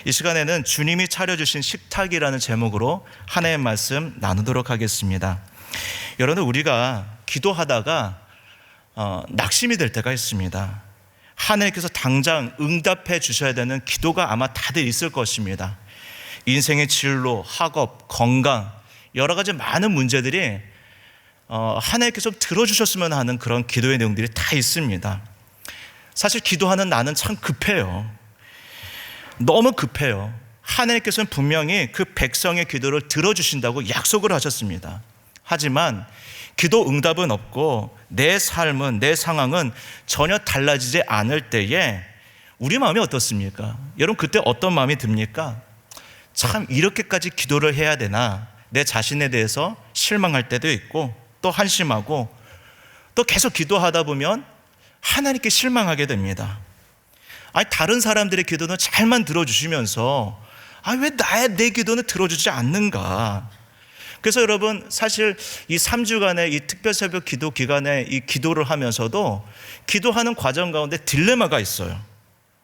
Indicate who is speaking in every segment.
Speaker 1: 이 시간에는 주님이 차려주신 식탁이라는 제목으로 하나의 말씀 나누도록 하겠습니다. 여러분, 우리가 기도하다가 낙심이 될 때가 있습니다. 하나님께서 당장 응답해 주셔야 되는 기도가 아마 다들 있을 것입니다. 인생의 진로, 학업, 건강, 여러 가지 많은 문제들이 하나님께서 들어주셨으면 하는 그런 기도의 내용들이 다 있습니다. 사실 기도하는 나는 참 급해요. 너무 급해요. 하나님께서는 분명히 그 백성의 기도를 들어주신다고 약속을 하셨습니다. 하지만 기도 응답은 없고 내 삶은, 내 상황은 전혀 달라지지 않을 때에 우리 마음이 어떻습니까? 여러분, 그때 어떤 마음이 듭니까? 참 이렇게까지 기도를 해야 되나? 내 자신에 대해서 실망할 때도 있고, 또 한심하고, 또 계속 기도하다 보면 하나님께 실망하게 됩니다. 아니, 다른 사람들의 기도는 잘만 들어주시면서 왜 내 기도는 들어주지 않는가? 그래서 여러분, 사실 이 3주간의 이 특별 새벽 기도 기간에 이 기도를 하면서도 기도하는 과정 가운데 딜레마가 있어요.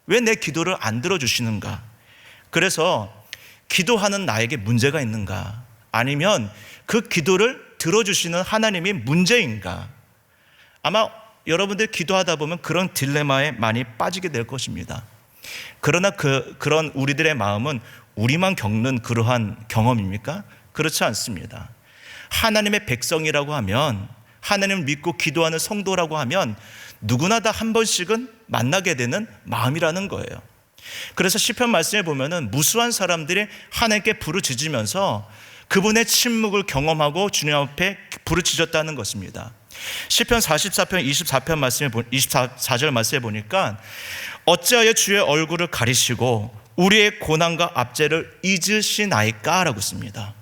Speaker 1: 왜 내 기도를 안 들어주시는가? 그래서 기도하는 나에게 문제가 있는가? 아니면 그 기도를 들어주시는 하나님이 문제인가? 아마 여러분들 기도하다 보면 그런 딜레마에 많이 빠지게 될 것입니다. 그러나 그런 우리들의 마음은 우리만 겪는 그러한 경험입니까? 그렇지 않습니다. 하나님의 백성이라고 하면, 하나님을 믿고 기도하는 성도라고 하면 누구나 다 한 번씩은 만나게 되는 마음이라는 거예요. 그래서 시편 말씀에 보면은 무수한 사람들이 하나님께 부르짖으면서 그분의 침묵을 경험하고 주님 앞에 부르짖었다는 것입니다. 시편 44편 24절 말씀에 보니까 어찌하여 주의 얼굴을 가리시고 우리의 고난과 압제를 잊으시나이까? 라고 씁니다.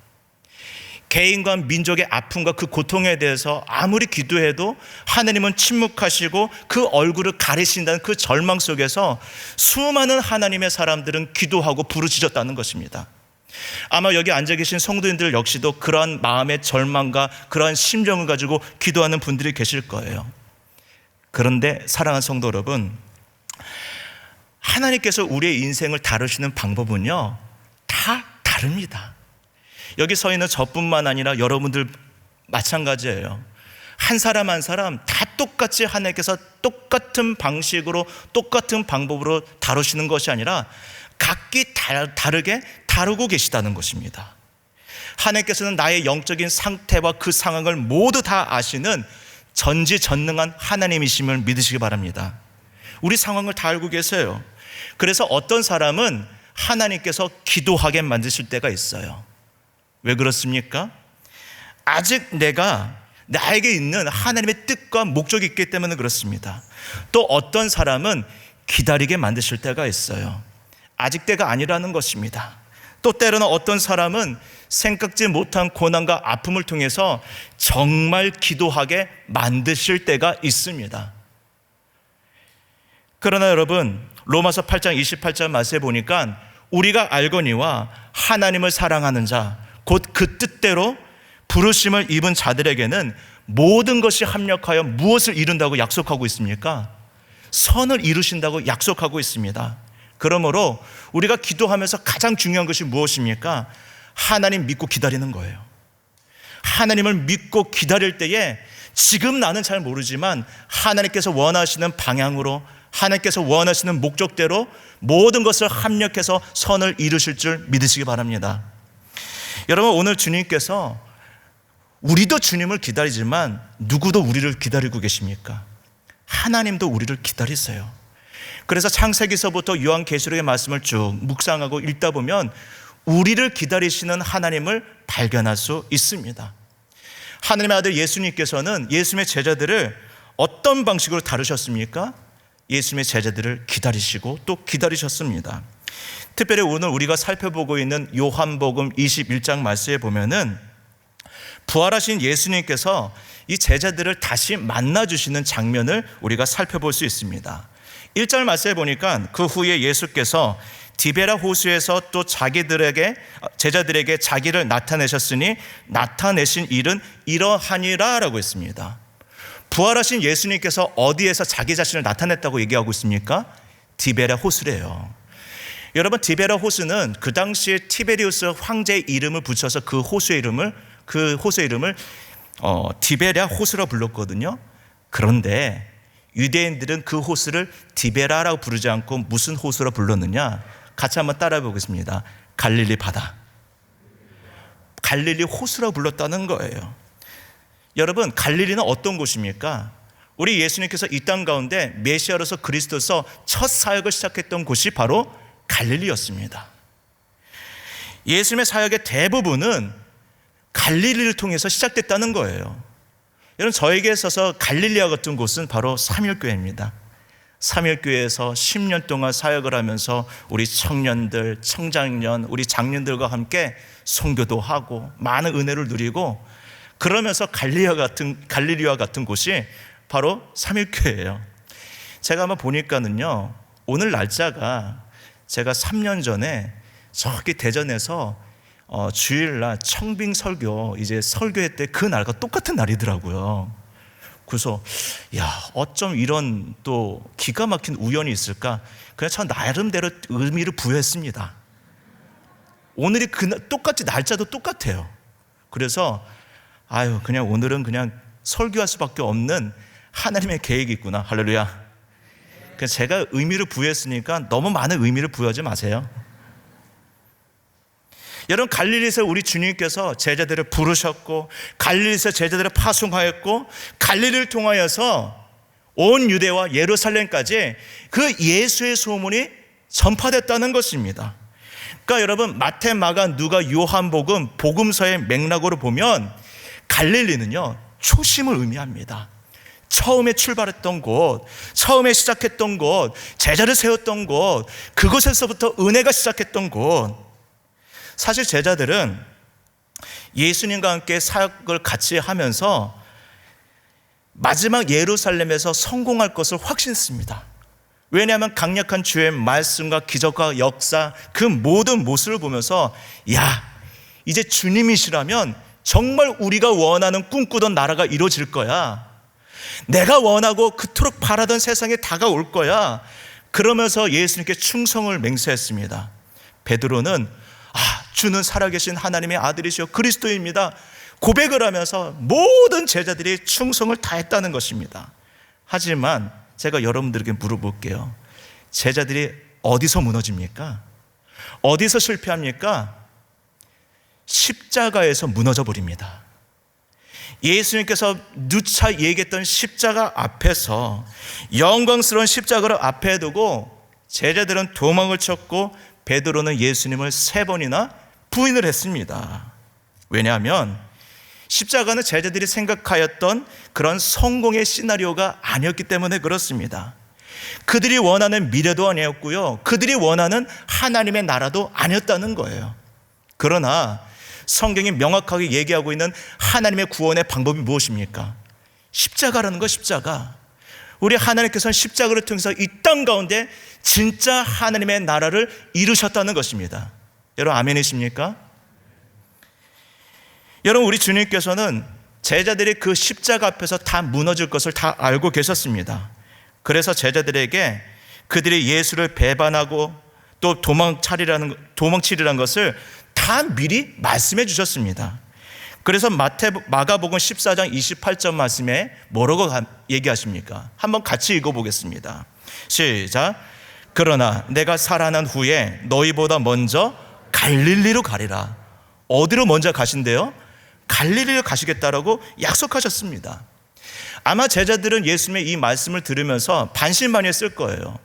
Speaker 1: 개인과 민족의 아픔과 그 고통에 대해서 아무리 기도해도 하나님은 침묵하시고 그 얼굴을 가리신다는 그 절망 속에서 수많은 하나님의 사람들은 기도하고 부르짖었다는 것입니다. 아마 여기 앉아 계신 성도님들 역시도 그러한 마음의 절망과 그러한 심정을 가지고 기도하는 분들이 계실 거예요. 그런데 사랑하는 성도 여러분, 하나님께서 우리의 인생을 다루시는 방법은요, 다 다릅니다. 여기 서 있는 저뿐만 아니라 여러분들 마찬가지예요. 한 사람 한 사람 다 똑같이 하나님께서 똑같은 방식으로, 똑같은 방법으로 다루시는 것이 아니라 각기 다르게 다루고 계시다는 것입니다. 하나님께서는 나의 영적인 상태와 그 상황을 모두 다 아시는 전지전능한 하나님이심을 믿으시기 바랍니다. 우리 상황을 다 알고 계세요. 그래서 어떤 사람은 하나님께서 기도하게 만드실 때가 있어요. 왜 그렇습니까? 아직 나에게 있는 하나님의 뜻과 목적이 있기 때문에 그렇습니다. 또 어떤 사람은 기다리게 만드실 때가 있어요. 아직 때가 아니라는 것입니다. 또 때로는 어떤 사람은 생각지 못한 고난과 아픔을 통해서 정말 기도하게 만드실 때가 있습니다. 그러나 여러분, 로마서 8장 28절 말씀에 보니까 우리가 알거니와 하나님을 사랑하는 자, 곧 그 뜻대로 부르심을 입은 자들에게는 모든 것이 합력하여 무엇을 이룬다고 약속하고 있습니까? 선을 이루신다고 약속하고 있습니다. 그러므로 우리가 기도하면서 가장 중요한 것이 무엇입니까? 하나님 믿고 기다리는 거예요. 하나님을 믿고 기다릴 때에 지금 나는 잘 모르지만 하나님께서 원하시는 방향으로, 하나님께서 원하시는 목적대로 모든 것을 합력해서 선을 이루실 줄 믿으시기 바랍니다. 여러분, 오늘 주님께서 우리도 주님을 기다리지만 누구도 우리를 기다리고 계십니까? 하나님도 우리를 기다리세요. 그래서 창세기서부터 요한계시록의 말씀을 쭉 묵상하고 읽다 보면 우리를 기다리시는 하나님을 발견할 수 있습니다. 하나님의 아들 예수님께서는 예수님의 제자들을 어떤 방식으로 다루셨습니까? 예수님의 제자들을 기다리시고 또 기다리셨습니다. 특별히 오늘 우리가 살펴보고 있는 요한복음 21장 말씀에 보면은 부활하신 예수님께서 이 제자들을 다시 만나주시는 장면을 우리가 살펴볼 수 있습니다. 1절 말씀에 보니까 그 후에 예수께서 디베라 호수에서 또 제자들에게 자기를 나타내셨으니 나타내신 일은 이러하니라 라고 했습니다. 부활하신 예수님께서 어디에서 자기 자신을 나타냈다고 얘기하고 있습니까? 디베라 호수래요. 여러분, 디베라 호수는 그 당시에 티베리우스 황제의 이름을 붙여서 그 호수의 이름을 디베랴 호수라 불렀거든요. 그런데 유대인들은 그 호수를 디베라라고 부르지 않고 무슨 호수라 불렀느냐? 같이 한번 따라해 보겠습니다. 갈릴리 바다, 갈릴리 호수라 불렀다는 거예요. 여러분, 갈릴리는 어떤 곳입니까? 우리 예수님께서 이 땅 가운데 메시아로서 그리스도서 첫 사역을 시작했던 곳이 바로 갈릴리였습니다. 예수님의 사역의 대부분은 갈릴리를 통해서 시작됐다는 거예요. 여러분, 저에게 있어서 갈릴리와 같은 곳은 바로 삼일교회입니다. 삼일교회에서 10년 동안 사역을 하면서 우리 청년들, 청장년, 우리 장년들과 함께 선교도 하고 많은 은혜를 누리고, 그러면서 갈릴리와 같은 곳이 바로 삼일교회예요. 제가 한번 보니까는요, 오늘 날짜가 제가 3년 전에 저기 대전에서 주일날 청빙 설교 이제 설교회 때 그 날과 똑같은 날이더라고요. 그래서 어쩜 이런 또 기가 막힌 우연이 있을까? 그냥 저 나름대로 의미를 부여했습니다. 오늘이 똑같이 날짜도 똑같아요. 그래서 그냥 오늘은 그냥 설교할 수밖에 없는 하나님의 계획이 있구나. 할렐루야. 그래서 제가 의미를 부여했으니까 너무 많은 의미를 부여하지 마세요. 여러분, 갈릴리에서 우리 주님께서 제자들을 부르셨고, 갈릴리에서 제자들을 파송하였고, 갈릴리를 통하여서 온 유대와 예루살렘까지 그 예수의 소문이 전파됐다는 것입니다. 그러니까 여러분, 마태, 마가, 누가, 요한복음, 복음서의 맥락으로 보면 갈릴리는요, 초심을 의미합니다. 처음에 출발했던 곳, 처음에 시작했던 곳, 제자를 세웠던 곳, 그곳에서부터 은혜가 시작했던 곳. 사실 제자들은 예수님과 함께 사역을 같이 하면서 마지막 예루살렘에서 성공할 것을 확신했습니다. 왜냐하면 강력한 주의 말씀과 기적과 역사, 그 모든 모습을 보면서 이제 주님이시라면 정말 우리가 원하는 꿈꾸던 나라가 이루어질 거야. 내가 원하고 그토록 바라던 세상에 다가올 거야. 그러면서 예수님께 충성을 맹세했습니다. 베드로는 주는 살아계신 하나님의 아들이시오 그리스도입니다 고백을 하면서 모든 제자들이 충성을 다했다는 것입니다. 하지만 제가 여러분들에게 물어볼게요. 제자들이 어디서 무너집니까? 어디서 실패합니까? 십자가에서 무너져 버립니다. 예수님께서 누차 얘기했던 십자가 앞에서, 영광스러운 십자가를 앞에 두고 제자들은 도망을 쳤고, 베드로는 예수님을 3번이나 부인을 했습니다. 왜냐하면 십자가는 제자들이 생각하였던 그런 성공의 시나리오가 아니었기 때문에 그렇습니다. 그들이 원하는 미래도 아니었고요, 그들이 원하는 하나님의 나라도 아니었다는 거예요. 그러나 성경이 명확하게 얘기하고 있는 하나님의 구원의 방법이 무엇입니까? 십자가라는 거. 십자가. 우리 하나님께서는 십자가를 통해서 이 땅 가운데 진짜 하나님의 나라를 이루셨다는 것입니다. 여러분, 아멘이십니까? 여러분, 우리 주님께서는 제자들이 그 십자가 앞에서 다 무너질 것을 다 알고 계셨습니다. 그래서 제자들에게 그들이 예수를 배반하고 또 도망치리라는 것을 다 미리 말씀해 주셨습니다. 그래서 마가복음 14장 28절 말씀에 뭐라고 얘기하십니까? 한번 같이 읽어보겠습니다. 시작. 그러나 내가 살아난 후에 너희보다 먼저 갈릴리로 가리라. 어디로 먼저 가신대요? 갈릴리로 가시겠다라고 약속하셨습니다. 아마 제자들은 예수님의 이 말씀을 들으면서 반신반의했을 거예요.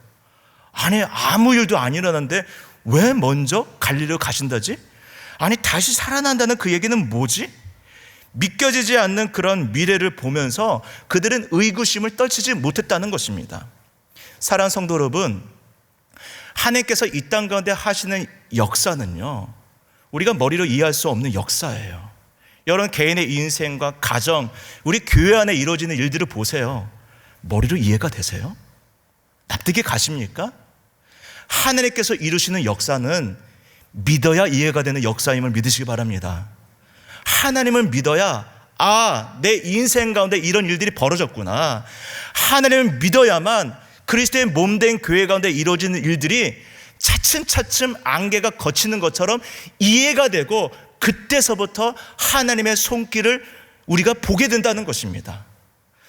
Speaker 1: 아니, 아무 일도 안 일어났는데 왜 먼저 갈릴리로 가신다지? 아니, 다시 살아난다는 그 얘기는 뭐지? 믿겨지지 않는 그런 미래를 보면서 그들은 의구심을 떨치지 못했다는 것입니다. 사랑하는 성도 여러분, 하나님께서 이 땅 가운데 하시는 역사는요, 우리가 머리로 이해할 수 없는 역사예요. 여러분, 개인의 인생과 가정, 우리 교회 안에 이루어지는 일들을 보세요. 머리로 이해가 되세요? 납득이 가십니까? 하나님께서 이루시는 역사는 믿어야 이해가 되는 역사임을 믿으시기 바랍니다. 하나님을 믿어야 내 인생 가운데 이런 일들이 벌어졌구나. 하나님을 믿어야만 그리스도의 몸된 교회 가운데 이루어지는 일들이 차츰차츰 안개가 걷히는 것처럼 이해가 되고 그때서부터 하나님의 손길을 우리가 보게 된다는 것입니다.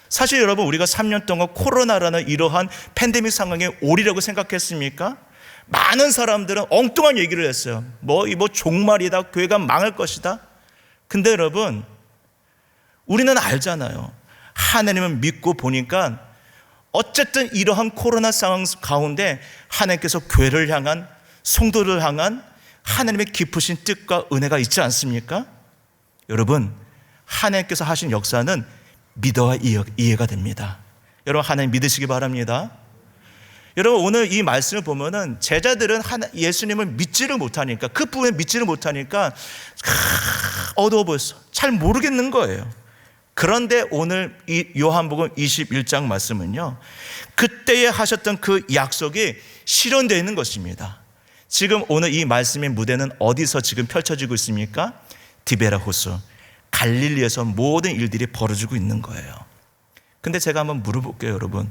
Speaker 1: 사실 여러분, 우리가 3년 동안 코로나라는 이러한 팬데믹 상황에 오리라고 생각했습니까? 많은 사람들은 엉뚱한 얘기를 했어요. 뭐 종말이다, 교회가 망할 것이다. 근데 여러분, 우리는 알잖아요. 하나님을 믿고 보니까 어쨌든 이러한 코로나 상황 가운데 하나님께서 교회를 향한, 성도를 향한 하나님의 깊으신 뜻과 은혜가 있지 않습니까? 여러분, 하나님께서 하신 역사는 믿어야 이해가 됩니다. 여러분, 하나님 믿으시기 바랍니다. 여러분, 오늘 이 말씀을 보면은 제자들은 예수님을 믿지를 못하니까, 그 부분에 믿지를 못하니까 어두워 보였어. 잘 모르겠는 거예요. 그런데 오늘 이 요한복음 21장 말씀은요, 그때에 하셨던 그 약속이 실현되어 있는 것입니다. 지금 오늘 이 말씀의 무대는 어디서 지금 펼쳐지고 있습니까? 디베라 호수, 갈릴리에서 모든 일들이 벌어지고 있는 거예요. 근데 제가 한번 물어볼게요, 여러분.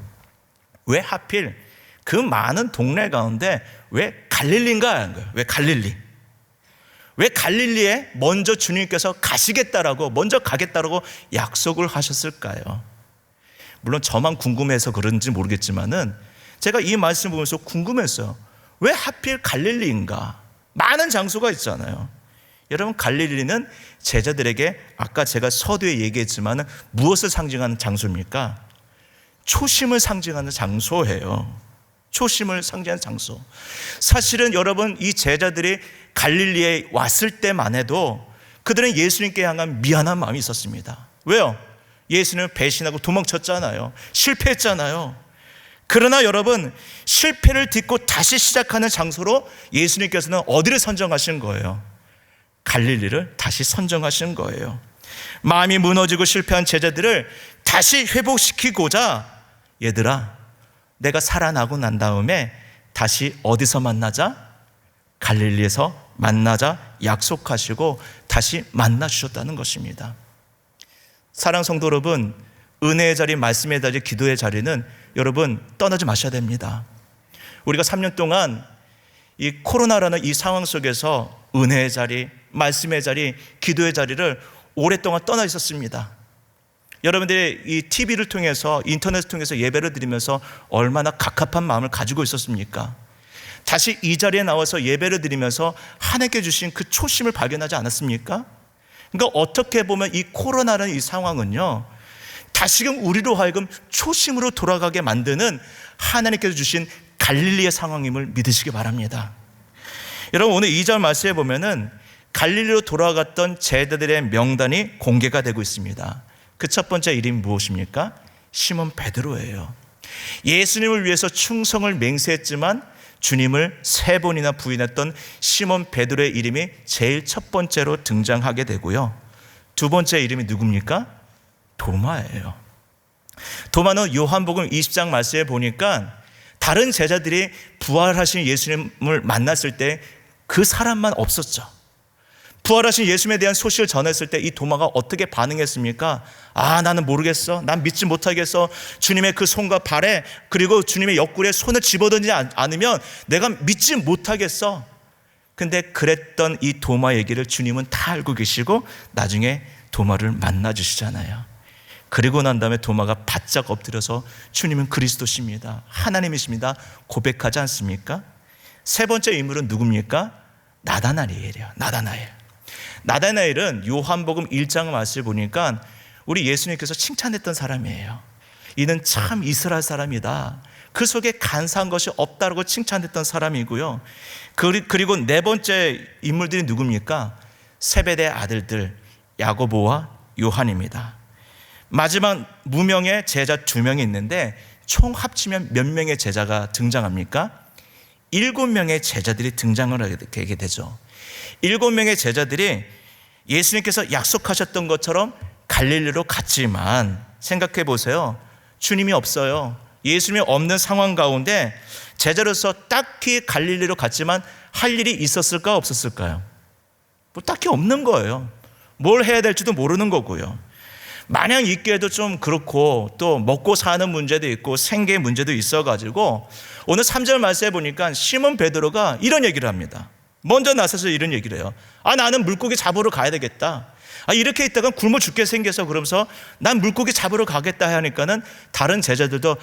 Speaker 1: 왜 하필 그 많은 동네 가운데 왜 갈릴리인가 하는 거예요? 왜 갈릴리? 왜 갈릴리에 먼저 주님께서 가시겠다라고, 먼저 가겠다라고 약속을 하셨을까요? 물론 저만 궁금해서 그런지 모르겠지만은 제가 이 말씀 보면서 궁금했어요. 왜 하필 갈릴리인가? 많은 장소가 있잖아요. 여러분, 갈릴리는 제자들에게 아까 제가 서두에 얘기했지만은 무엇을 상징하는 장소입니까? 초심을 상징하는 장소예요. 초심을 상징하는 장소. 사실은 여러분, 이 제자들이 갈릴리에 왔을 때만 해도 그들은 예수님께 향한 미안한 마음이 있었습니다. 왜요? 예수님을 배신하고 도망쳤잖아요. 실패했잖아요. 그러나 여러분, 실패를 딛고 다시 시작하는 장소로 예수님께서는 어디를 선정하신 거예요? 갈릴리를 다시 선정하신 거예요. 마음이 무너지고 실패한 제자들을 다시 회복시키고자, 얘들아, 내가 살아나고 난 다음에 다시 어디서 만나자? 갈릴리에서 만나자 약속하시고 다시 만나 주셨다는 것입니다. 사랑 성도 여러분, 은혜의 자리, 말씀의 자리, 기도의 자리는 여러분 떠나지 마셔야 됩니다. 우리가 3년 동안 이 코로나라는 이 상황 속에서 은혜의 자리, 말씀의 자리, 기도의 자리를 오랫동안 떠나 있었습니다. 여러분들이 이 TV를 통해서, 인터넷을 통해서 예배를 드리면서 얼마나 갑갑한 마음을 가지고 있었습니까? 다시 이 자리에 나와서 예배를 드리면서 하나님께 주신 그 초심을 발견하지 않았습니까? 그러니까 어떻게 보면 이 코로나라는 이 상황은요, 다시금 우리로 하여금 초심으로 돌아가게 만드는 하나님께서 주신 갈릴리의 상황임을 믿으시기 바랍니다. 여러분, 오늘 2절 말씀에 보면은 갈릴리로 돌아갔던 제자들의 명단이 공개가 되고 있습니다. 그 첫 번째 이름이 무엇입니까? 시몬 베드로예요. 예수님을 위해서 충성을 맹세했지만 주님을 3번이나 부인했던 시몬 베드로의 이름이 제일 첫 번째로 등장하게 되고요. 두 번째 이름이 누굽니까? 도마예요. 도마는 요한복음 20장 말씀에 보니까 다른 제자들이 부활하신 예수님을 만났을 때 그 사람만 없었죠. 부활하신 예수님에 대한 소식을 전했을 때 이 도마가 어떻게 반응했습니까? 아, 나는 모르겠어. 난 믿지 못하겠어. 주님의 그 손과 발에, 그리고 주님의 옆구리에 손을 집어넣지 않으면 내가 믿지 못하겠어. 근데 그랬던 이 도마 얘기를 주님은 다 알고 계시고 나중에 도마를 만나 주시잖아요. 그리고 난 다음에 도마가 바짝 엎드려서 주님은 그리스도십니다, 하나님이십니다 고백하지 않습니까? 세 번째 인물은 누굽니까? 나다나엘이에요. 나다나엘은 요한복음 1장 말씀을 보니까 우리 예수님께서 칭찬했던 사람이에요. 이는 참 이스라엘 사람이다, 그 속에 간사한 것이 없다고 칭찬했던 사람이고요. 그리고 네 번째 인물들이 누굽니까? 세베대의 아들들 야고보와 요한입니다. 마지막 무명의 제자 2명이 있는데 총 합치면 몇 명의 제자가 등장합니까? 7명의 제자들이 등장을 하게 되죠. 7명의 제자들이 예수님께서 약속하셨던 것처럼 갈릴리로 갔지만 생각해 보세요. 주님이 없어요. 예수님이 없는 상황 가운데 제자로서 딱히 갈릴리로 갔지만 할 일이 있었을까 없었을까요? 뭐 딱히 없는 거예요. 뭘 해야 될지도 모르는 거고요. 마냥 있기에도 좀 그렇고 또 먹고 사는 문제도 있고 생계 문제도 있어가지고 오늘 3절 말씀에 보니까 시몬 베드로가 이런 얘기를 합니다. 먼저 나서서 이런 얘기를 해요. 나는 물고기 잡으러 가야 되겠다. 이렇게 있다가 굶어 죽게 생겨서 그러면서 난 물고기 잡으러 가겠다 하니까는 다른 제자들도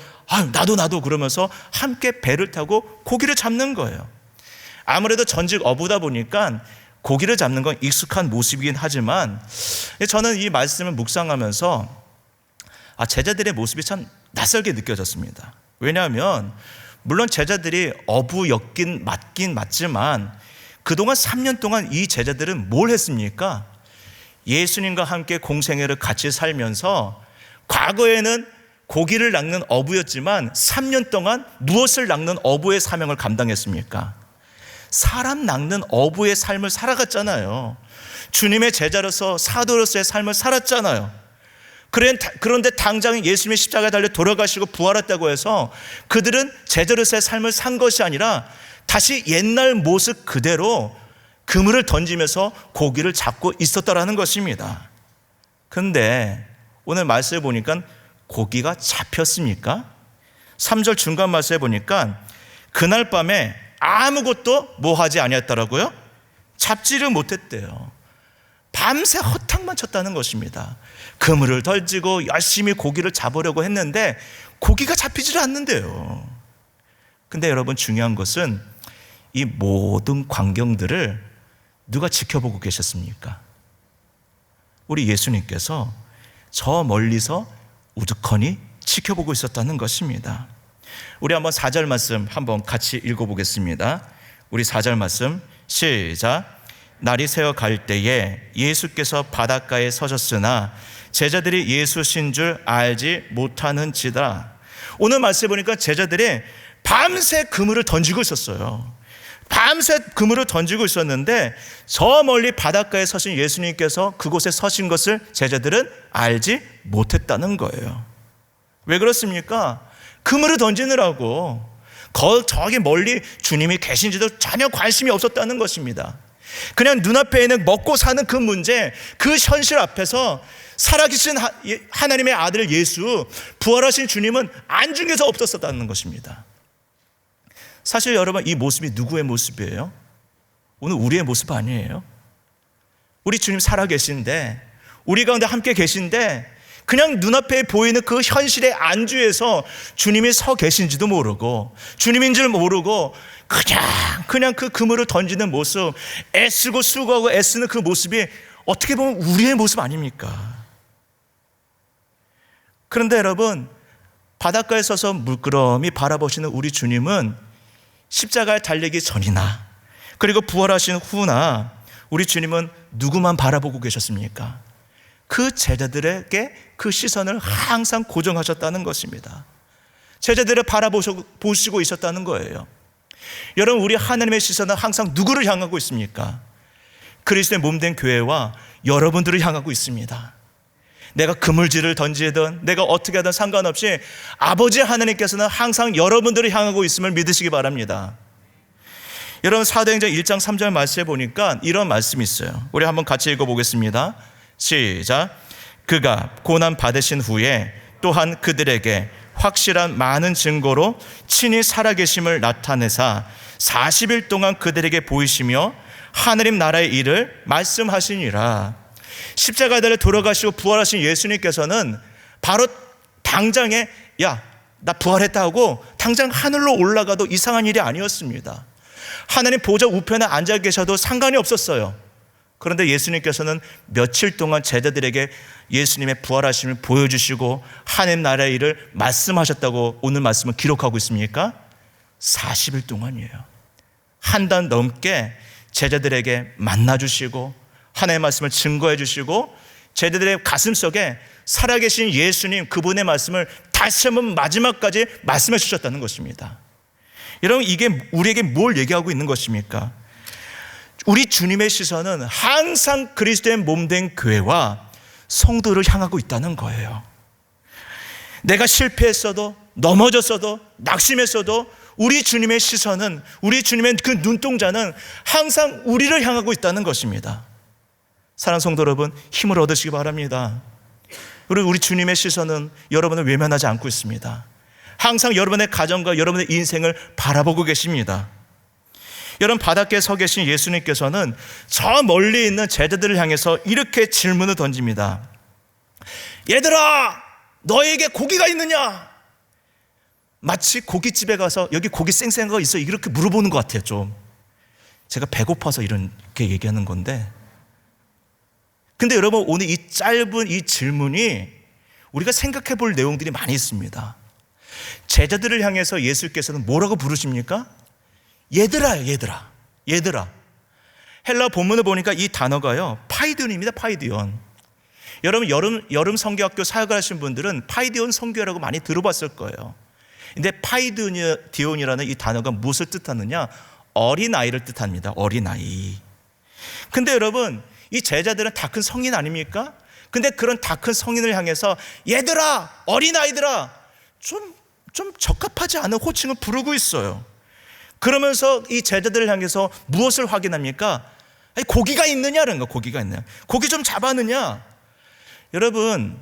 Speaker 1: 나도 그러면서 함께 배를 타고 고기를 잡는 거예요. 아무래도 전직 어부다 보니까 고기를 잡는 건 익숙한 모습이긴 하지만 저는 이 말씀을 묵상하면서 제자들의 모습이 참 낯설게 느껴졌습니다. 왜냐하면 물론 제자들이 어부였긴 맞지만 그동안 3년 동안 이 제자들은 뭘 했습니까? 예수님과 함께 공생애를 같이 살면서 과거에는 고기를 낚는 어부였지만 3년 동안 무엇을 낚는 어부의 사명을 감당했습니까? 사람 낚는 어부의 삶을 살아갔잖아요. 주님의 제자로서 사도로서의 삶을 살았잖아요. 그런데 당장 예수님의 십자가에 달려 돌아가시고 부활했다고 해서 그들은 제자로서의 삶을 산 것이 아니라 다시 옛날 모습 그대로 그물을 던지면서 고기를 잡고 있었다라는 것입니다. 그런데 오늘 말씀을 보니까 고기가 잡혔습니까? 3절 중간 말씀에 보니까 그날 밤에 아무것도 뭐 하지 아니었다라고요? 잡지를 못했대요. 밤새 허탕만 쳤다는 것입니다. 그물을 던지고 열심히 고기를 잡으려고 했는데 고기가 잡히질 않는데요. 근데 여러분 중요한 것은 이 모든 광경들을 누가 지켜보고 계셨습니까? 우리 예수님께서 저 멀리서 우두커니 지켜보고 있었다는 것입니다. 우리 한번 4절 말씀 한번 같이 읽어보겠습니다. 우리 4절 말씀 시작. 날이 새어 갈 때에 예수께서 바닷가에 서셨으나 제자들이 예수신 줄 알지 못하는지라. 오늘 말씀해 보니까 제자들이 밤새 그물을 던지고 있었어요. 밤새 그물을 던지고 있었는데 저 멀리 바닷가에 서신 예수님께서 그곳에 서신 것을 제자들은 알지 못했다는 거예요. 왜 그렇습니까? 그물을 던지느라고 저기 멀리 주님이 계신지도 전혀 관심이 없었다는 것입니다. 그냥 눈앞에 있는 먹고 사는 그 문제, 그 현실 앞에서 살아계신 하나님의 아들 예수, 부활하신 주님은 안중에서 없었다는 것입니다. 사실 여러분 이 모습이 누구의 모습이에요? 오늘 우리의 모습 아니에요? 우리 주님 살아계신데 우리 가운데 함께 계신데 그냥 눈앞에 보이는 그 현실의 안주에서 주님이 서 계신지도 모르고 주님인 줄 모르고 그냥 그 그물을 던지는 모습, 애쓰고 수고하고 애쓰는 그 모습이 어떻게 보면 우리의 모습 아닙니까? 그런데 여러분 바닷가에 서서 물끄러미 바라보시는 우리 주님은 십자가에 달리기 전이나 그리고 부활하신 후나 우리 주님은 누구만 바라보고 계셨습니까? 그 제자들에게 그 시선을 항상 고정하셨다는 것입니다. 제자들을 바라보시고 있었다는 거예요. 여러분 우리 하나님의 시선은 항상 누구를 향하고 있습니까? 그리스도의 몸된 교회와 여러분들을 향하고 있습니다. 내가 그물질을 던지든 내가 어떻게 하든 상관없이 아버지 하나님께서는 항상 여러분들을 향하고 있음을 믿으시기 바랍니다. 여러분 사도행전 1장 3절 말씀에 보니까 이런 말씀이 있어요. 우리 한번 같이 읽어보겠습니다. 시작. 그가 고난 받으신 후에 또한 그들에게 확실한 많은 증거로 친히 살아계심을 나타내사 40일 동안 그들에게 보이시며 하느님 나라의 일을 말씀하시니라. 십자가에 달려 돌아가시고 부활하신 예수님께서는 바로 당장에 나 부활했다 하고 당장 하늘로 올라가도 이상한 일이 아니었습니다. 하나님 보좌 우편에 앉아 계셔도 상관이 없었어요. 그런데 예수님께서는 며칠 동안 제자들에게 예수님의 부활하심을 보여주시고 하나님 나라의 일을 말씀하셨다고 오늘 말씀을 기록하고 있습니까? 40일 동안이에요. 한 달 넘게 제자들에게 만나주시고 하나님의 말씀을 증거해 주시고 제자들의 가슴속에 살아계신 예수님 그분의 말씀을 다시 한번 마지막까지 말씀해 주셨다는 것입니다. 여러분 이게 우리에게 뭘 얘기하고 있는 것입니까? 우리 주님의 시선은 항상 그리스도의 몸된 교회와 성도를 향하고 있다는 거예요. 내가 실패했어도 넘어졌어도 낙심했어도 우리 주님의 시선은 우리 주님의 그 눈동자는 항상 우리를 향하고 있다는 것입니다. 사랑하는 성도 여러분 힘을 얻으시기 바랍니다. 그리고 우리 주님의 시선은 여러분을 외면하지 않고 있습니다. 항상 여러분의 가정과 여러분의 인생을 바라보고 계십니다. 여러분, 바닷가에 서 계신 예수님께서는 저 멀리 있는 제자들을 향해서 이렇게 질문을 던집니다. 얘들아, 너에게 고기가 있느냐? 마치 고깃집에 가서 여기 고기 쌩쌩한 거 있어? 이렇게 물어보는 것 같아요. 좀 제가 배고파서 이렇게 얘기하는 건데, 근데 여러분, 오늘 이 짧은 이 질문이 우리가 생각해 볼 내용들이 많이 있습니다. 제자들을 향해서 예수께서는 뭐라고 부르십니까? 얘들아요, 얘들아. 얘들아. 헬라 본문을 보니까 이 단어가요, 파이디온입니다. 파이디온. 여러분, 여름 성교학교 사역을 하신 분들은 파이디온 성교라고 많이 들어봤을 거예요. 근데 파이디온이라는 이 단어가 무엇을 뜻하느냐? 어린아이를 뜻합니다. 어린아이. 근데 여러분, 이 제자들은 다 큰 성인 아닙니까? 근데 그런 다 큰 성인을 향해서 얘들아, 어린아이들아, 좀 적합하지 않은 호칭을 부르고 있어요. 그러면서 이 제자들을 향해서 무엇을 확인합니까? 아니, 고기가 있느냐라는 거. 고기가 있느냐, 고기 좀 잡았느냐. 여러분,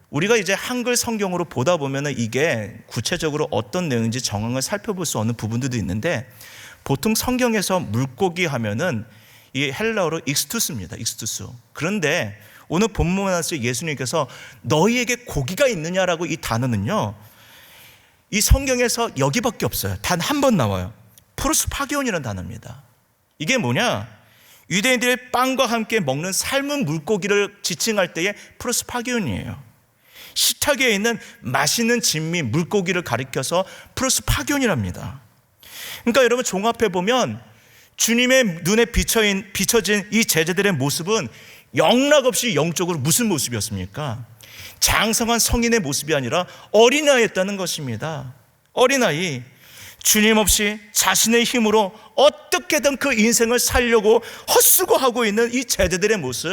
Speaker 1: 우리가 이제 한글 성경으로 보다 보면 이게 구체적으로 어떤 내용인지 정황을 살펴볼 수 없는 부분들도 있는데, 보통 성경에서 물고기 하면은 이 헬라어로 익스투스입니다. 익스투스. 그런데 오늘 본문에서 예수님께서 너희에게 고기가 있느냐라고, 이 단어는요, 이 성경에서 여기밖에 없어요. 단 한 번 나와요. 프로스파기온이라는 단어입니다. 이게 뭐냐? 유대인들이 빵과 함께 먹는 삶은 물고기를 지칭할 때의 프로스파기온이에요. 식탁에 있는 맛있는 진미 물고기를 가리켜서 프로스파기온이랍니다. 그러니까 여러분, 종합해 보면 주님의 눈에 비춰진 이 제자들의 모습은 영락없이 영적으로 무슨 모습이었습니까? 장성한 성인의 모습이 아니라 어린아이였다는 것입니다. 어린아이. 주님 없이 자신의 힘으로 어떻게든 그 인생을 살려고 헛수고하고 있는 이 제자들의 모습,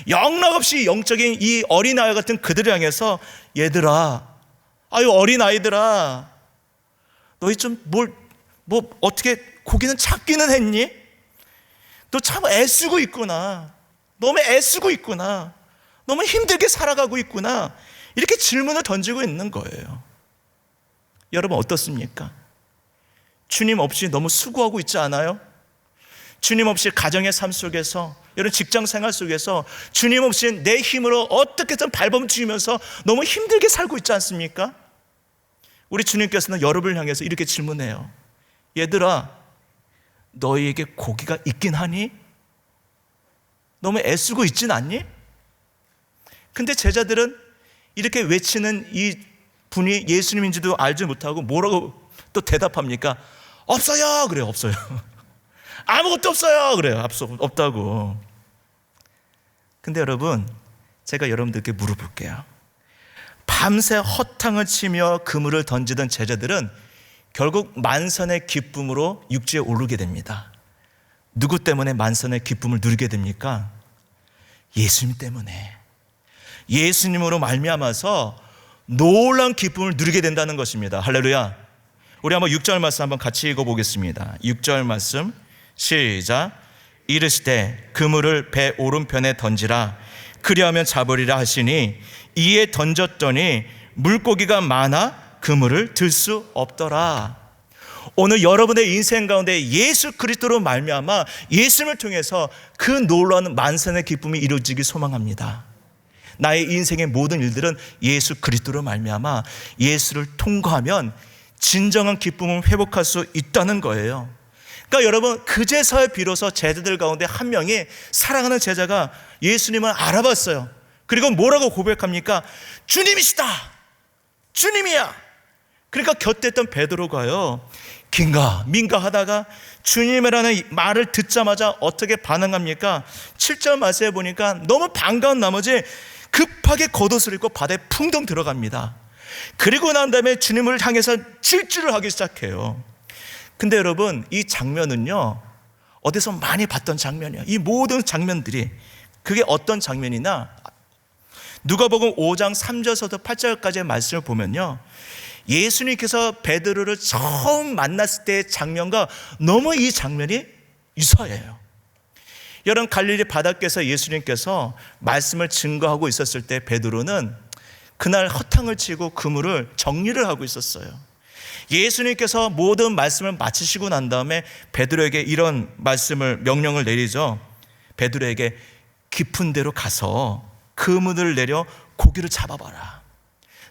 Speaker 1: 영락없이 영적인 이 어린아이 같은 그들을 향해서 얘들아, 아유 어린아이들아, 너희 좀 어떻게 고기는 잡기는 했니? 너 참 애쓰고 있구나. 너무 애쓰고 있구나. 너무 힘들게 살아가고 있구나. 이렇게 질문을 던지고 있는 거예요. 여러분, 어떻습니까? 주님 없이 너무 수고하고 있지 않아요? 주님 없이 가정의 삶 속에서, 여러분 직장 생활 속에서 주님 없이 내 힘으로 어떻게든 발버둥치면서 너무 힘들게 살고 있지 않습니까? 우리 주님께서는 여러분을 향해서 이렇게 질문해요. 얘들아, 너희에게 고기가 있긴 하니? 너무 애쓰고 있진 않니? 근데 제자들은 이렇게 외치는 이 분이 예수님인지도 알지 못하고 뭐라고 또 대답합니까? 없어요. 그래요. 없어요. 아무것도 없어요. 그래요. 없다고. 근데 여러분, 제가 여러분들께 물어볼게요. 밤새 허탕을 치며 그물을 던지던 제자들은 결국 만선의 기쁨으로 육지에 오르게 됩니다. 누구 때문에 만선의 기쁨을 누리게 됩니까? 예수님 때문에. 예수님으로 말미암아서 놀라운 기쁨을 누리게 된다는 것입니다. 할렐루야. 우리 한번 6절 말씀 한번 같이 읽어보겠습니다. 6절 말씀 시작. 이르시되 그물을 배 오른편에 던지라, 그리하면 잡으리라 하시니 이에 던졌더니 물고기가 많아 그물을 들 수 없더라. 오늘 여러분의 인생 가운데 예수 그리스도로 말미암아 예수님을 통해서 그 놀라운 만선의 기쁨이 이루어지길 소망합니다. 나의 인생의 모든 일들은 예수 그리스도로 말미암아 예수를 통과하면 진정한 기쁨을 회복할 수 있다는 거예요. 그러니까 여러분, 그제서야 비로소 제자들 가운데 한 명이, 사랑하는 제자가 예수님을 알아봤어요. 그리고 뭐라고 고백합니까? 주님이시다. 주님이야. 그러니까 곁에 있던 베드로가요, 긴가 민가 하다가 주님이라는 말을 듣자마자 어떻게 반응합니까? 7절 말씀에 보니까 너무 반가운 나머지 급하게 겉옷을 입고 바다에 풍덩 들어갑니다. 그리고 난 다음에 주님을 향해서 질주를 하기 시작해요. 근데 여러분, 이 장면은요, 어디서 많이 봤던 장면이에요. 이 모든 장면들이. 그게 어떤 장면이나, 누가복음 5장 3절부터 8절까지의 말씀을 보면요, 예수님께서 베드로를 처음 만났을 때의 장면과 너무 이 장면이 유사해요. 여러분, 갈릴리 바닷가에서 예수님께서 말씀을 증거하고 있었을 때 베드로는 그날 허탕을 치고 그물을 정리를 하고 있었어요. 예수님께서 모든 말씀을 마치시고 난 다음에 베드로에게 이런 명령을 내리죠. 베드로에게 깊은 데로 가서 그물을 내려 고기를 잡아봐라.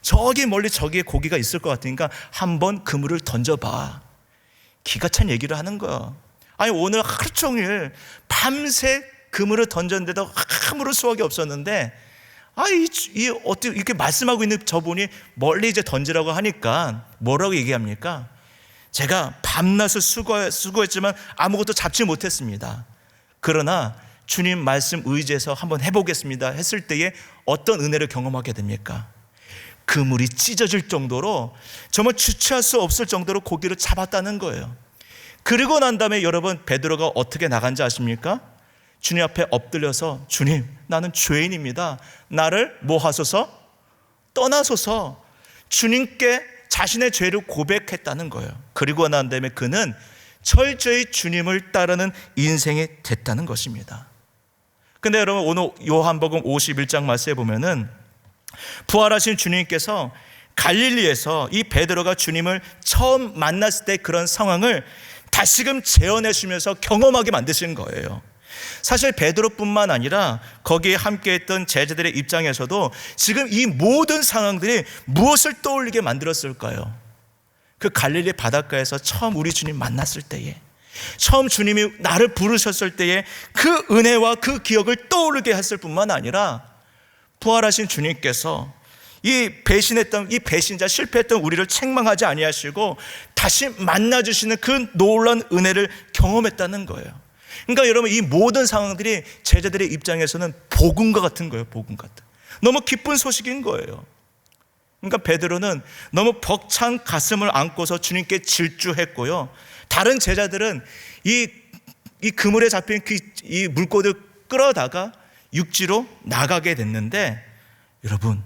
Speaker 1: 저기 멀리 저기에 고기가 있을 것 같으니까 한번 그물을 던져봐. 기가 찬 얘기를 하는 거야. 아니, 오늘 하루 종일 밤새 그물을 던졌는데도 아무런 수확이 없었는데, 어떻게 이렇게 말씀하고 있는 저분이 멀리 이제 던지라고 하니까 뭐라고 얘기합니까? 제가 밤낮을 수고했지만 아무것도 잡지 못했습니다. 그러나 주님 말씀 의지해서 한번 해보겠습니다 했을 때에 어떤 은혜를 경험하게 됩니까? 그물이 찢어질 정도로, 정말 주체할 수 없을 정도로 고기를 잡았다는 거예요. 그리고 난 다음에 여러분, 베드로가 어떻게 나간지 아십니까? 주님 앞에 엎드려서, 주님, 나는 죄인입니다. 나를 뭐 하소서? 떠나소서. 주님께 자신의 죄를 고백했다는 거예요. 그리고 난 다음에 그는 철저히 주님을 따르는 인생이 됐다는 것입니다. 근데 여러분, 오늘 요한복음 51장 말씀에 보면은 부활하신 주님께서 갈릴리에서 이 베드로가 주님을 처음 만났을 때 그런 상황을 다시금 재현해주면서 경험하게 만드신 거예요. 사실 베드로뿐만 아니라 거기에 함께했던 제자들의 입장에서도 지금 이 모든 상황들이 무엇을 떠올리게 만들었을까요? 그 갈릴리 바닷가에서 처음 우리 주님 만났을 때에, 처음 주님이 나를 부르셨을 때에 그 은혜와 그 기억을 떠오르게 했을 뿐만 아니라 부활하신 주님께서 이 배신자, 실패했던 우리를 책망하지 아니하시고 다시 만나주시는 그 놀라운 은혜를 경험했다는 거예요. 그러니까 여러분, 이 모든 상황들이 제자들의 입장에서는 복음과 같은 거예요. 복음 같은, 너무 기쁜 소식인 거예요. 그러니까 베드로는 너무 벅찬 가슴을 안고서 주님께 질주했고요. 다른 제자들은 이 그물에 잡힌 이 물고기를 끌어다가 육지로 나가게 됐는데, 여러분,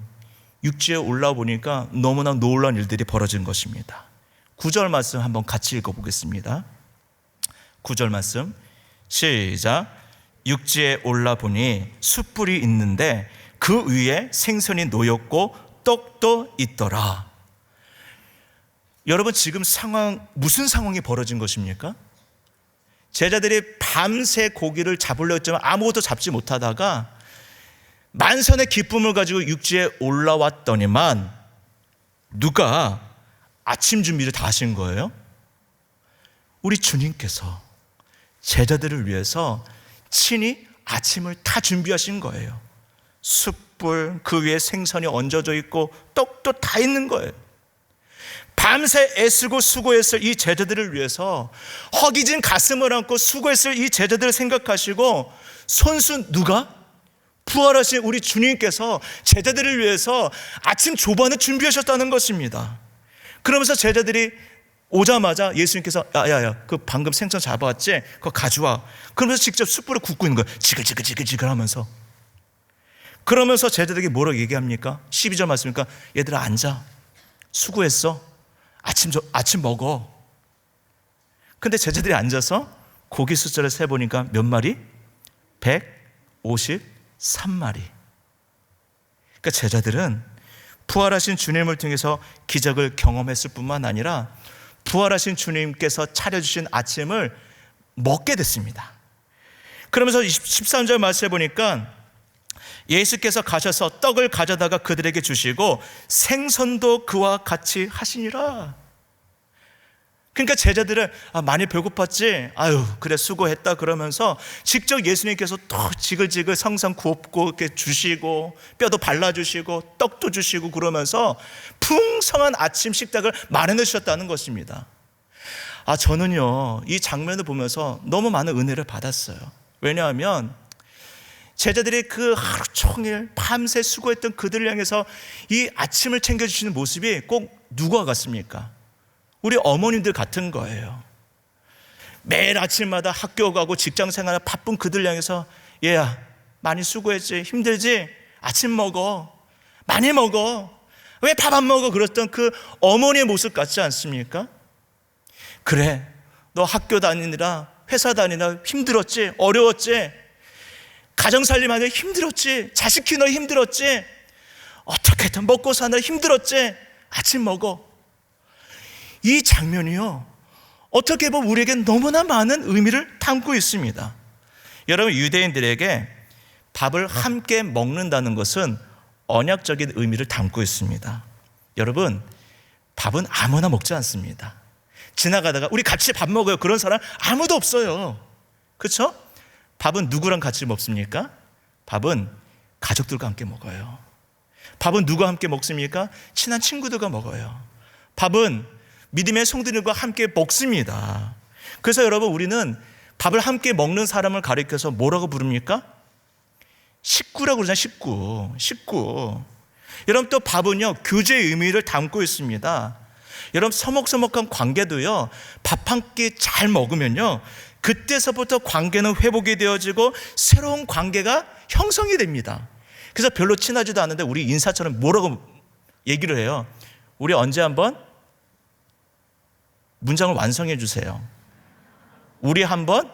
Speaker 1: 육지에 올라와 보니까 너무나 놀라운 일들이 벌어진 것입니다. 9절 말씀 한번 같이 읽어보겠습니다. 9절 말씀 시작. 육지에 올라보니 숯불이 있는데 그 위에 생선이 놓였고 떡도 있더라. 여러분, 지금 무슨 상황이 벌어진 것입니까? 제자들이 밤새 고기를 잡으려고 했지만 아무것도 잡지 못하다가 만선의 기쁨을 가지고 육지에 올라왔더니만 누가 아침 준비를 다 하신 거예요? 우리 주님께서 제자들을 위해서 친히 아침을 다 준비하신 거예요. 숯불, 그 위에 생선이 얹어져 있고 떡도 다 있는 거예요. 밤새 애쓰고 수고했을 이 제자들을 위해서 허기진 가슴을 안고 수고했을 이 제자들을 생각하시고 선수 누가? 부활하신 우리 주님께서 제자들을 위해서 아침 조반을 준비하셨다는 것입니다. 그러면서 제자들이 오자마자 예수님께서 야야야, 그 방금 생선 잡아왔지? 그거 가져와. 그러면서 직접 숯불을 굽고 있는 거예요. 지글지글 하면서. 그러면서 제자들에게 뭐라고 얘기합니까? 12절 말씀이니까 얘들아 앉아. 수고했어. 아침 먹어. 근데 제자들이 앉아서 고기 숫자를 세보니까 몇 마리? 153마리. 그러니까 제자들은 부활하신 주님을 통해서 기적을 경험했을 뿐만 아니라 부활하신 주님께서 차려주신 아침을 먹게 됐습니다. 그러면서 13절 말씀해 보니까 예수께서 가셔서 떡을 가져다가 그들에게 주시고 생선도 그와 같이 하시니라. 그러니까 제자들은 많이 배고팠지? 아유 그래 수고했다 그러면서 직접 예수님께서 또 지글지글 성성 굽고 이렇게 주시고 뼈도 발라주시고 떡도 주시고 그러면서 풍성한 아침 식탁을 마련해 주셨다는 것입니다. 저는요 이 장면을 보면서 너무 많은 은혜를 받았어요. 왜냐하면 제자들이 그 하루 종일 밤새 수고했던 그들을 향해서 이 아침을 챙겨주시는 모습이 꼭 누구와 같습니까? 우리 어머님들 같은 거예요. 매일 아침마다 학교 가고 직장 생활 바쁜 그들 향해서 얘야 많이 수고했지? 힘들지? 아침 먹어. 많이 먹어. 왜 밥 안 먹어? 그랬던 그 어머니의 모습 같지 않습니까? 그래 너 학교 다니느라 회사 다니느라 힘들었지? 어려웠지? 가정살림하느라 힘들었지? 자식 키우느라 힘들었지? 어떻게든 먹고 사느라 힘들었지? 아침 먹어. 이 장면이요, 어떻게 보면 우리에게 너무나 많은 의미를 담고 있습니다. 여러분, 유대인들에게 밥을 함께 먹는다는 것은 언약적인 의미를 담고 있습니다. 여러분, 밥은 아무나 먹지 않습니다. 지나가다가 우리 같이 밥 먹어요, 그런 사람 아무도 없어요. 그렇죠? 밥은 누구랑 같이 먹습니까? 밥은 가족들과 함께 먹어요. 밥은 누구와 함께 먹습니까? 친한 친구들과 먹어요. 밥은 믿음의 성도들과 함께 먹습니다. 그래서 여러분, 우리는 밥을 함께 먹는 사람을 가리켜서 뭐라고 부릅니까? 식구라고 그러잖아요. 식구. 여러분, 또 밥은요, 교제의 의미를 담고 있습니다. 여러분, 서먹서먹한 관계도요, 밥 한 끼 잘 먹으면요, 그때서부터 관계는 회복이 되어지고 새로운 관계가 형성이 됩니다. 그래서 별로 친하지도 않은데 우리 인사처럼 뭐라고 얘기를 해요? 우리 언제 한번 문장을 완성해 주세요. 우리 한번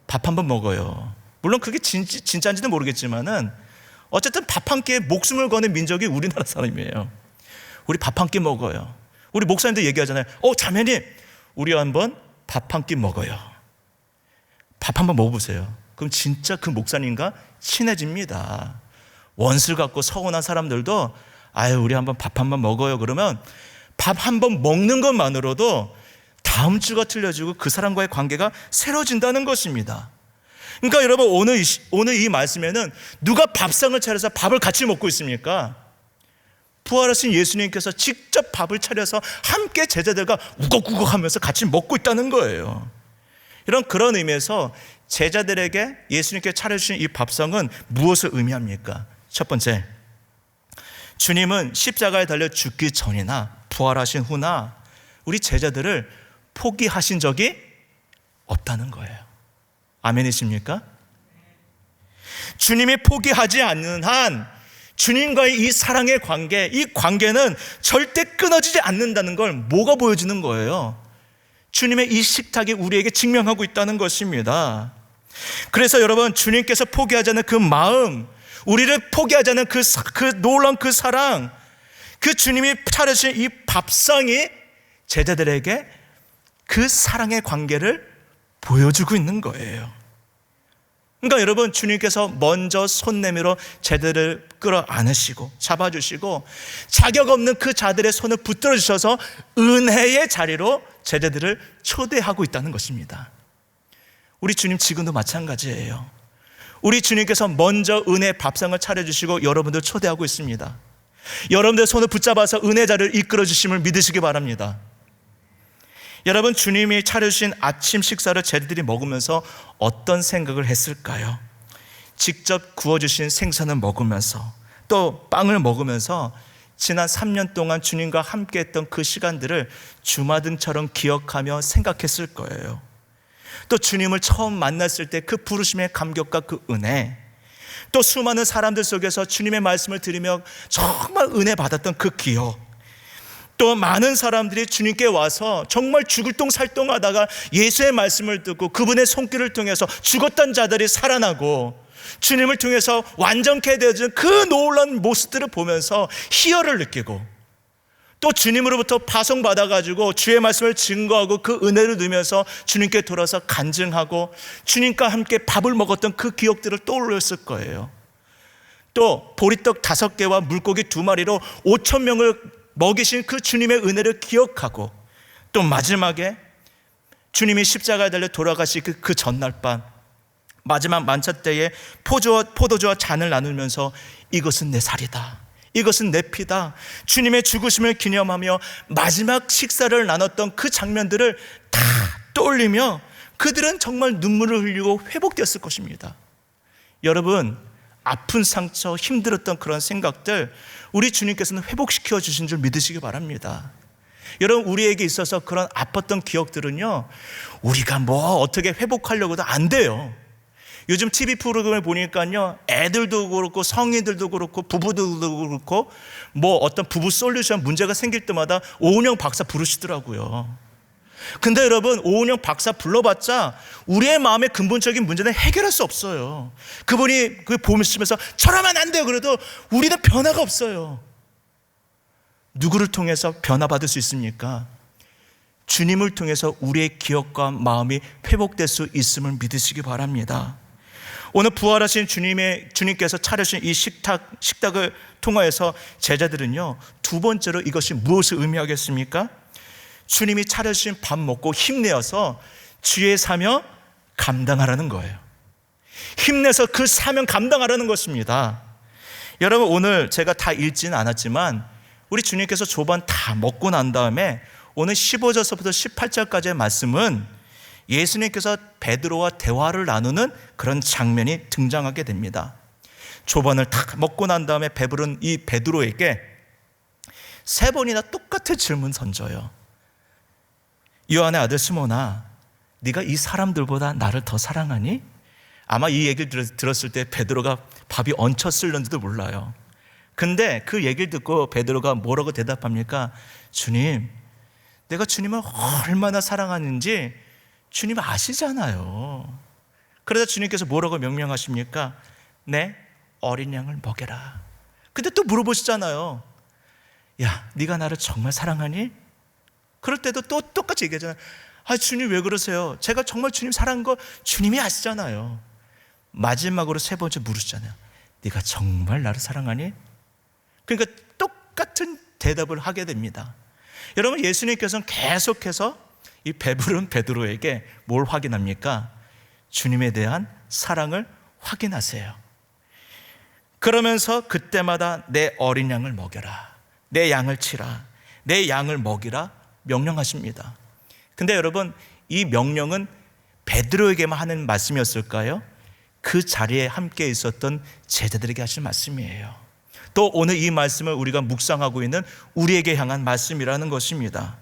Speaker 1: 밥 한번 먹어요. 물론 그게 진짜인지는 모르겠지만은 어쨌든 밥 한 끼에 목숨을 거는 민족이 우리나라 사람이에요. 우리 밥 한 끼 먹어요. 우리 목사님도 얘기하잖아요. 자매님, 우리 한번 밥 한 끼 먹어요. 밥 한번 먹어보세요. 그럼 진짜 그 목사님과 친해집니다. 원수 갖고 서운한 사람들도 우리 한번 밥 한번 먹어요. 그러면 밥 한번 먹는 것만으로도 다음 주가 틀려지고 그 사람과의 관계가 새로워진다는 것입니다. 그러니까 여러분, 오늘 이 말씀에는 누가 밥상을 차려서 밥을 같이 먹고 있습니까? 부활하신 예수님께서 직접 밥을 차려서 함께 제자들과 우걱우걱 하면서 같이 먹고 있다는 거예요. 그런 의미에서 제자들에게 예수님께 차려주신 이 밥상은 무엇을 의미합니까? 첫 번째, 주님은 십자가에 달려 죽기 전이나 부활하신 후나 우리 제자들을 포기하신 적이 없다는 거예요. 아멘이십니까? 주님이 포기하지 않는 한 주님과의 이 사랑의 관계, 이 관계는 절대 끊어지지 않는다는 걸 뭐가 보여주는 거예요? 주님의 이 식탁이 우리에게 증명하고 있다는 것입니다. 그래서 여러분, 주님께서 포기하지 않는 그 마음, 우리를 포기하지 않는 그 놀라운 그 사랑, 그 주님이 차려주신 이 밥상이 제자들에게 그 사랑의 관계를 보여주고 있는 거예요. 그러니까 여러분, 주님께서 먼저 손 내밀어 제자들을 끌어안으시고 잡아주시고 자격 없는 그 자들의 손을 붙들어 주셔서 은혜의 자리로 제자들을 초대하고 있다는 것입니다. 우리 주님 지금도 마찬가지예요. 우리 주님께서 먼저 은혜의 밥상을 차려주시고 여러분들 초대하고 있습니다. 여러분들 손을 붙잡아서 은혜 자리를 이끌어 주심을 믿으시기 바랍니다. 여러분, 주님이 차려주신 아침 식사를 제자들이 먹으면서 어떤 생각을 했을까요? 직접 구워주신 생선을 먹으면서 또 빵을 먹으면서 지난 3년 동안 주님과 함께했던 그 시간들을 주마등처럼 기억하며 생각했을 거예요. 또 주님을 처음 만났을 때 그 부르심의 감격과 그 은혜, 또 수많은 사람들 속에서 주님의 말씀을 들으며 정말 은혜 받았던 그 기억, 또 많은 사람들이 주님께 와서 정말 죽을 똥 살똥하다가 예수의 말씀을 듣고 그분의 손길을 통해서 죽었던 자들이 살아나고 주님을 통해서 완전케 되어진 그 놀라운 모습들을 보면서 희열을 느끼고 또 주님으로부터 파송받아가지고 주의 말씀을 증거하고 그 은혜를 누리면서 주님께 돌아서 간증하고 주님과 함께 밥을 먹었던 그 기억들을 떠올렸을 거예요. 또 보리떡 5개와 물고기 2마리로 5,000명을 먹이신 그 주님의 은혜를 기억하고 또 마지막에 주님이 십자가에 달려 돌아가시 그 전날 밤 마지막 만찬 때에 포도주와 잔을 나누면서 이것은 내 살이다, 이것은 내 피다, 주님의 죽으심을 기념하며 마지막 식사를 나눴던 그 장면들을 다 떠올리며 그들은 정말 눈물을 흘리고 회복되었을 것입니다. 여러분, 아픈 상처, 힘들었던 그런 생각들 우리 주님께서는 회복시켜 주신 줄 믿으시기 바랍니다. 여러분, 우리에게 있어서 그런 아팠던 기억들은요, 우리가 어떻게 회복하려고도 안 돼요. 요즘 TV 프로그램을 보니까요, 애들도 그렇고 성인들도 그렇고 부부들도 그렇고 어떤 부부 솔루션 문제가 생길 때마다 오은영 박사 부르시더라고요. 근데 여러분, 오은영 박사 불러봤자 우리의 마음의 근본적인 문제는 해결할 수 없어요. 그분이 그 보시면서 저러면 안 돼요 그래도 우리는 변화가 없어요. 누구를 통해서 변화받을 수 있습니까? 주님을 통해서 우리의 기억과 마음이 회복될 수 있음을 믿으시기 바랍니다. 오늘 부활하신 주님께서 차려주신 이 식탁을 통하여서 제자들은요, 두 번째로 이것이 무엇을 의미하겠습니까? 주님이 차려주신 밥 먹고 힘내어서 주의 사명 감당하라는 거예요. 힘내서 그 사명 감당하라는 것입니다. 여러분, 오늘 제가 다 읽지는 않았지만 우리 주님께서 조반 다 먹고 난 다음에 오늘 15절서부터 18절까지의 말씀은 예수님께서 베드로와 대화를 나누는 그런 장면이 등장하게 됩니다. 조반을 다 먹고 난 다음에 배부른 이 베드로에게 세 번이나 똑같은 질문 던져요. 요한의 아들 시몬아, 네가 이 사람들보다 나를 더 사랑하니? 아마 이 얘기를 들었을 때 베드로가 밥이 얹혔을는지도 몰라요. 근데 그 얘기를 듣고 베드로가 뭐라고 대답합니까? 주님, 내가 주님을 얼마나 사랑하는지 주님 아시잖아요. 그러다 주님께서 뭐라고 명령하십니까? 내 어린 양을 먹여라. 근데 또 물어보시잖아요. 야, 네가 나를 정말 사랑하니? 그럴 때도 또 똑같이 얘기하잖아요. 아, 주님 왜 그러세요? 제가 정말 주님 사랑한 거 주님이 아시잖아요. 마지막으로 세 번째 물으시잖아요. 네가 정말 나를 사랑하니? 그러니까 똑같은 대답을 하게 됩니다. 여러분, 예수님께서는 계속해서 이 배부른 베드로에게 뭘 확인합니까? 주님에 대한 사랑을 확인하세요. 그러면서 그때마다 내 어린 양을 먹여라, 내 양을 치라, 내 양을 먹이라 명령하십니다. 근데 여러분, 이 명령은 베드로에게만 하는 말씀이었을까요? 그 자리에 함께 있었던 제자들에게 하신 말씀이에요. 또 오늘 이 말씀을 우리가 묵상하고 있는 우리에게 향한 말씀이라는 것입니다.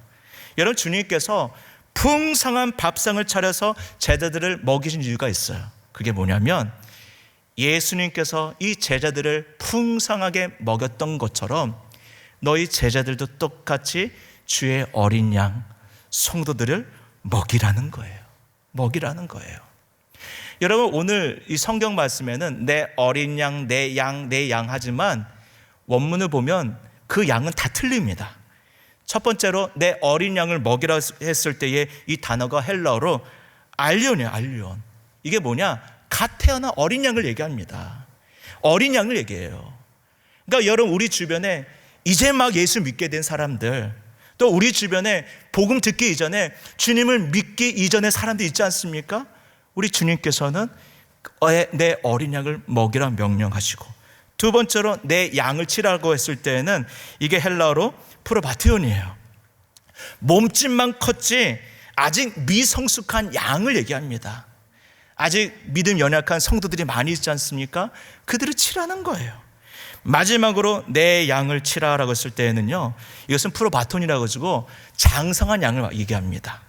Speaker 1: 여러분, 주님께서 풍성한 밥상을 차려서 제자들을 먹이신 이유가 있어요. 그게 뭐냐면 예수님께서 이 제자들을 풍성하게 먹였던 것처럼 너희 제자들도 똑같이 주의 어린 양, 성도들을 먹이라는 거예요. 먹이라는 거예요. 여러분, 오늘 이 성경 말씀에는 내 어린 양, 내 양, 내 양 하지만 원문을 보면 그 양은 다 틀립니다. 첫 번째로 내 어린 양을 먹이라 했을 때의 이 단어가 헬라어로 알리온이에요. 알리온. 이게 뭐냐? 갓 태어난 어린 양을 얘기합니다. 어린 양을 얘기해요. 그러니까 여러분, 우리 주변에 이제 막 예수 믿게 된 사람들, 또 우리 주변에 복음 듣기 이전에 주님을 믿기 이전의 사람들 있지 않습니까? 우리 주님께서는 내 어린 양을 먹이라 명령하시고, 두 번째로 내 양을 치라고 했을 때에는 이게 헬라어로 프로바티온이에요. 몸집만 컸지 아직 미성숙한 양을 얘기합니다. 아직 믿음 연약한 성도들이 많이 있지 않습니까? 그들을 치라는 거예요. 마지막으로 내 양을 치라라고 했을 때에는요, 이것은 프로바톤이라고 가지고 장성한 양을 얘기합니다.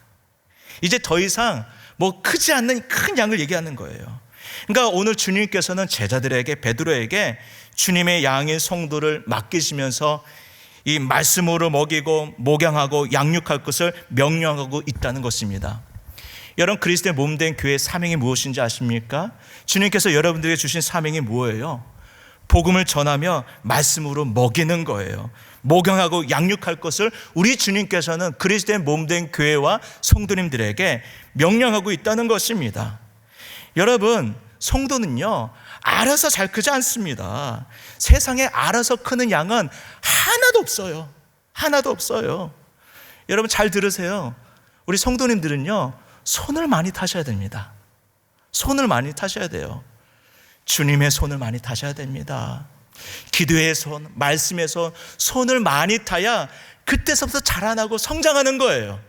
Speaker 1: 이제 더 이상 뭐 크지 않는 큰 양을 얘기하는 거예요. 그러니까 오늘 주님께서는 제자들에게, 베드로에게 주님의 양인 성도를 맡기시면서 이 말씀으로 먹이고 목양하고 양육할 것을 명령하고 있다는 것입니다. 여러분, 그리스도의 몸된 교회의 사명이 무엇인지 아십니까? 주님께서 여러분들에게 주신 사명이 뭐예요? 복음을 전하며 말씀으로 먹이는 거예요. 목양하고 양육할 것을 우리 주님께서는 그리스도의 몸된 교회와 성도님들에게 명령하고 있다는 것입니다. 여러분, 성도는요, 알아서 잘 크지 않습니다. 세상에 알아서 크는 양은 하나도 없어요. 하나도 없어요. 여러분, 잘 들으세요. 우리 성도님들은요, 손을 많이 타셔야 됩니다. 손을 많이 타셔야 돼요. 주님의 손을 많이 타셔야 됩니다. 기도의 손, 말씀의 손, 손을 많이 타야 그때서부터 자라나고 성장하는 거예요.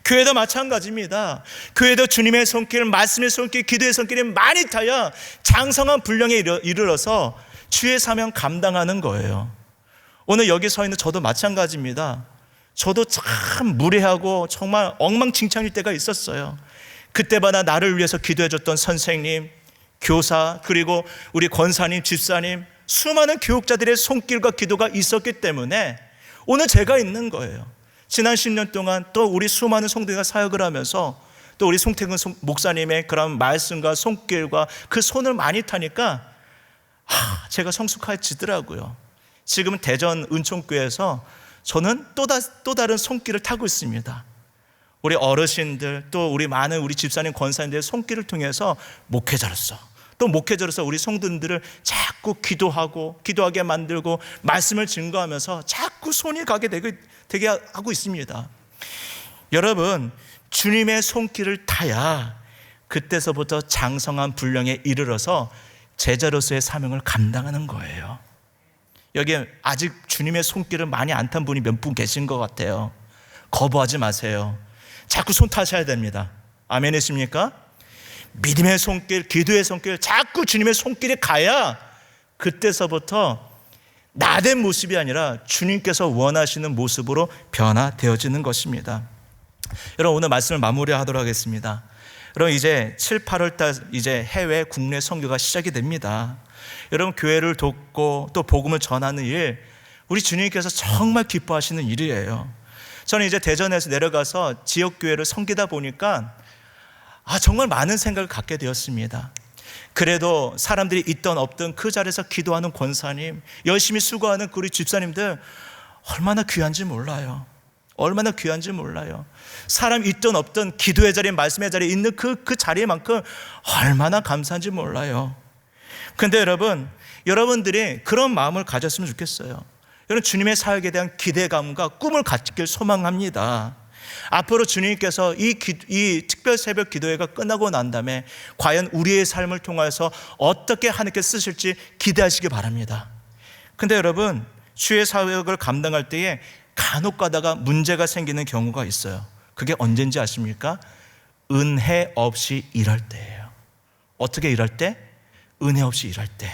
Speaker 1: 교회도 마찬가지입니다. 교회도 주님의 손길, 말씀의 손길, 기도의 손길이 많이 타야 장성한 분량에 이르러서 주의 사명 감당하는 거예요. 오늘 여기 서 있는 저도 마찬가지입니다. 저도 참 무례하고 정말 엉망진창일 때가 있었어요. 그때마다 나를 위해서 기도해줬던 선생님, 교사, 그리고 우리 권사님, 집사님, 수많은 교육자들의 손길과 기도가 있었기 때문에 오늘 제가 있는 거예요. 지난 10년 동안 또 우리 수많은 성도가 사역을 하면서 또 우리 송태근 목사님의 그런 말씀과 손길과 그 손을 많이 타니까 제가 성숙해지더라고요. 지금은 대전 은총교회에서 저는 또 다른 손길을 타고 있습니다. 우리 어르신들 또 우리 많은 우리 집사님 권사님들의 손길을 통해서 목회자로서 또 목회자로서 우리 성도들을 자꾸 기도하게 만들고 말씀을 증거하면서 자꾸 손이 가게 되게 하고 있습니다. 여러분, 주님의 손길을 타야 그때서부터 장성한 분량에 이르러서 제자로서의 사명을 감당하는 거예요. 여기에 아직 주님의 손길을 많이 안 탄 분이 몇 분 계신 것 같아요. 거부하지 마세요. 자꾸 손 타셔야 됩니다. 아멘이십니까? 믿음의 손길, 기도의 손길, 자꾸 주님의 손길에 가야 그때서부터 나된 모습이 아니라 주님께서 원하시는 모습으로 변화되어지는 것입니다. 여러분, 오늘 말씀을 마무리하도록 하겠습니다. 여러분, 이제 7, 8월 달 이제 해외 국내 선교가 시작이 됩니다. 여러분, 교회를 돕고 또 복음을 전하는 일, 우리 주님께서 정말 기뻐하시는 일이에요. 저는 이제 대전에서 내려가서 지역교회를 섬기다 보니까 정말 많은 생각을 갖게 되었습니다. 그래도 사람들이 있던 없던 그 자리에서 기도하는 권사님, 열심히 수고하는 우리 집사님들 얼마나 귀한지 몰라요. 얼마나 귀한지 몰라요. 사람 있던 없던 기도의 자리, 말씀의 자리에 있는 그 자리만큼 얼마나 감사한지 몰라요. 근데 여러분들이 그런 마음을 가졌으면 좋겠어요. 여러분, 주님의 사역에 대한 기대감과 꿈을 갖길 소망합니다. 앞으로 주님께서 이 특별 새벽 기도회가 끝나고 난 다음에 과연 우리의 삶을 통해서 어떻게 하나님께 쓰실지 기대하시기 바랍니다. 근데 여러분, 주의 사역을 감당할 때에 간혹 가다가 문제가 생기는 경우가 있어요. 그게 언젠지 아십니까? 은혜 없이 일할 때예요. 어떻게 일할 때? 은혜 없이 일할 때.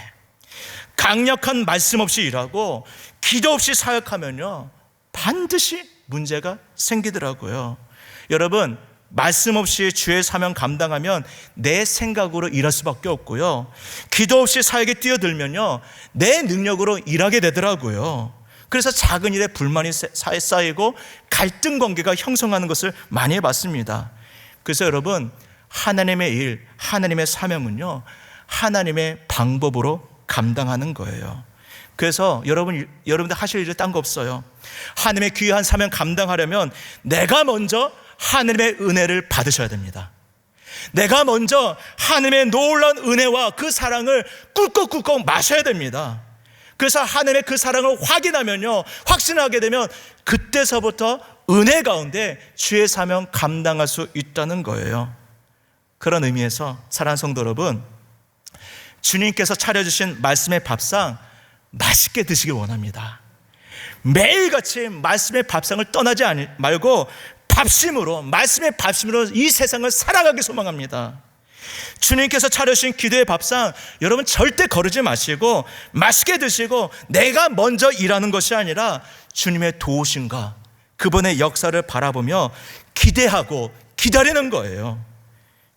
Speaker 1: 강력한 말씀 없이 일하고 기도 없이 사역하면요, 반드시 문제가 생기더라고요. 여러분, 말씀 없이 주의 사명 감당하면 내 생각으로 일할 수밖에 없고요, 기도 없이 사역에 뛰어들면요, 내 능력으로 일하게 되더라고요. 그래서 작은 일에 불만이 쌓이고 갈등 관계가 형성하는 것을 많이 봤습니다. 그래서 여러분, 하나님의 일, 하나님의 사명은요, 하나님의 방법으로 감당하는 거예요. 그래서 여러분들 하실 일이 딴 거 없어요. 하나님의 귀한 사명 감당하려면 내가 먼저 하나님의 은혜를 받으셔야 됩니다. 내가 먼저 하나님의 놀라운 은혜와 그 사랑을 꿀꺽꿀꺽 마셔야 됩니다. 그래서 하나님의 그 사랑을 확신하게 되면 그때서부터 은혜 가운데 주의 사명 감당할 수 있다는 거예요. 그런 의미에서 사랑하는 성도 여러분, 주님께서 차려주신 말씀의 밥상 맛있게 드시길 원합니다. 매일같이 말씀의 밥상을 떠나지 말고 말씀의 밥심으로 이 세상을 살아가기 소망합니다. 주님께서 차려주신 기도의 밥상, 여러분 절대 거르지 마시고 맛있게 드시고 내가 먼저 일하는 것이 아니라 주님의 도우심과 그분의 역사를 바라보며 기대하고 기다리는 거예요.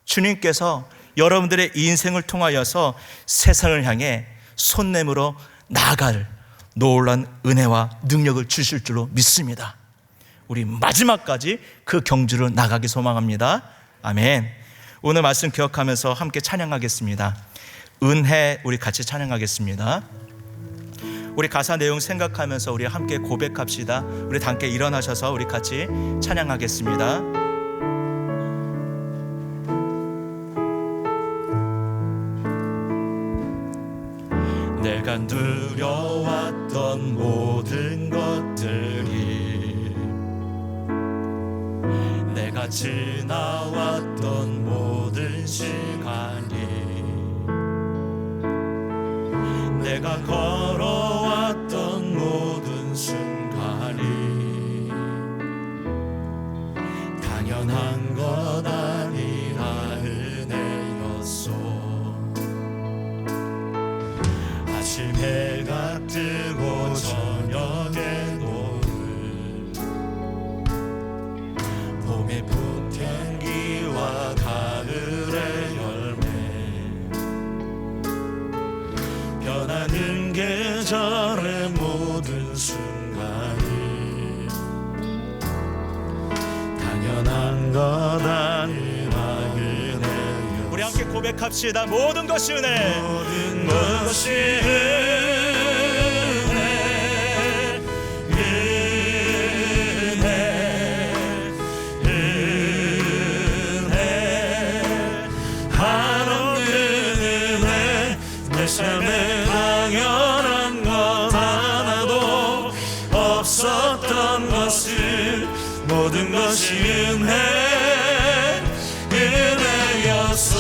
Speaker 1: 주님께서 여러분들의 인생을 통하여서 세상을 향해 손내밀어 나아갈 놀라운 은혜와 능력을 주실 줄로 믿습니다. 우리 마지막까지 그 경주를 나가기 소망합니다. 아멘. 오늘 말씀 기억하면서 함께 찬양하겠습니다. 은혜, 우리 같이 찬양하겠습니다. 우리 가사 내용 생각하면서 우리 함께 고백합시다. 우리 함께 일어나셔서 우리 같이 찬양하겠습니다. 내가 누려왔던 모든 것들이, 내가 지나왔던 모든 시간이, 내가 걸어왔던 모든 순간이 당연한 것 아니라 은혜였소. 아침 해가 뜨고 저녁에 노을, 봄의 풋향기와 가을의 열매, 변하는 계절의 모든 순간이
Speaker 2: 것 아니라 은혜.
Speaker 1: 우리 함께 고백합시다. 모든 것이 은혜,
Speaker 2: 모든 것이 은혜, 은혜, 한없는 은혜. 내 삶에 당연한 것 하나도 없었던 것을 모든 것이 은혜였어.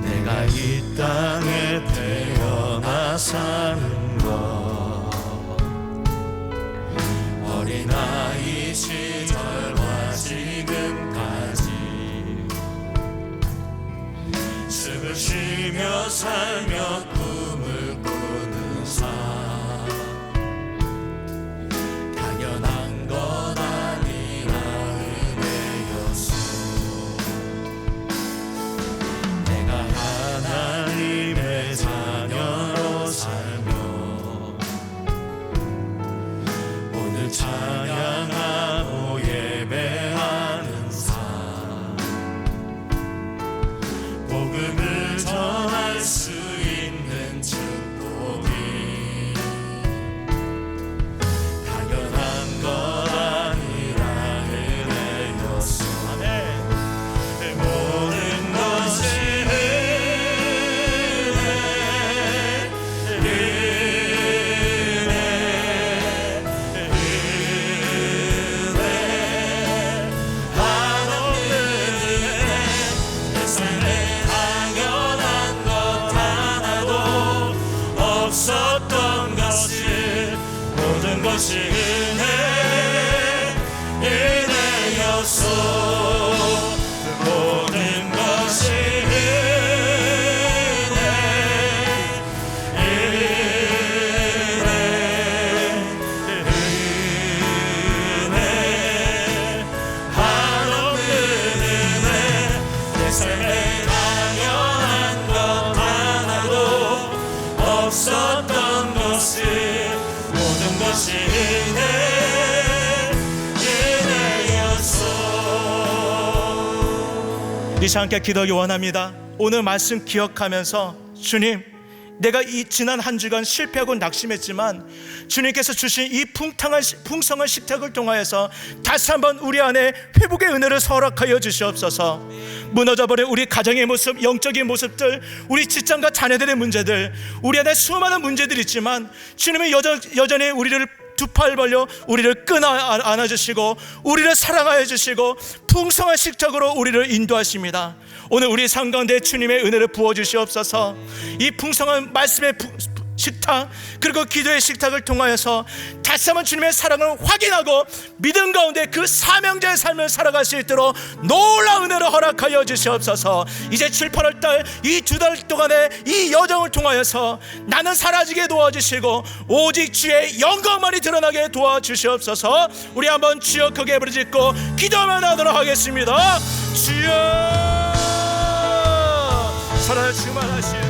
Speaker 2: 내가 이 땅에 태어나 사는 것, 어린아이 시절과 지금까지 숨을 쉬며 살며 꿈을 꾸는 삶, 당연한 것 아니라 은혜였어. 내가 하나님의 자녀로 살며 오늘 찬양하고 예배하는 삶, 복음을 전할 수 있는 축복이 당연한 것 아니라 은혜였어. 모든 것이 한없는 은혜. 내 삶에 당연한 것 하나도 없었던 것을 모든 것이 은혜였어. 모든 것이 한없는 은혜. 내 삶에 당연한 것 하나도 없었던 것을 모든 것이 은혜였어.
Speaker 1: 이 시간 함께 기도하기 원합니다. 오늘 말씀 기억하면서 주님, 내가 이 지난 한 주간 실패하고 낙심했지만 주님께서 주신 이 풍성한 식탁을 통하여서 다시 한번 우리 안에 회복의 은혜를 허락하여 주시옵소서. 무너져버린 우리 가정의 모습, 영적인 모습들, 우리 직장과 자녀들의 문제들, 우리 안에 수많은 문제들이 있지만 주님은 여전히 우리를 두 팔 벌려 우리를 끊어 안아주시고 우리를 사랑하여 주시고 풍성한 식탁으로 우리를 인도하십니다. 오늘 우리 삶 가운데 주님의 은혜를 부어주시옵소서. 이 풍성한 말씀의 식탁, 그리고 기도의 식탁을 통하여서 다시 한번 주님의 사랑을 확인하고 믿음 가운데 그 사명자의 삶을 살아갈 수 있도록 놀라운 은혜를 허락하여 주시옵소서. 이제 7, 8월달 이 두 달 동안의 이 여정을 통하여서 나는 사라지게 도와주시고 오직 주의 영광만이 드러나게 도와주시옵소서. 우리 한번 주여 크게 부르짖고 기도하며 나도록 하겠습니다. 주여, 사랑을 충만하시오.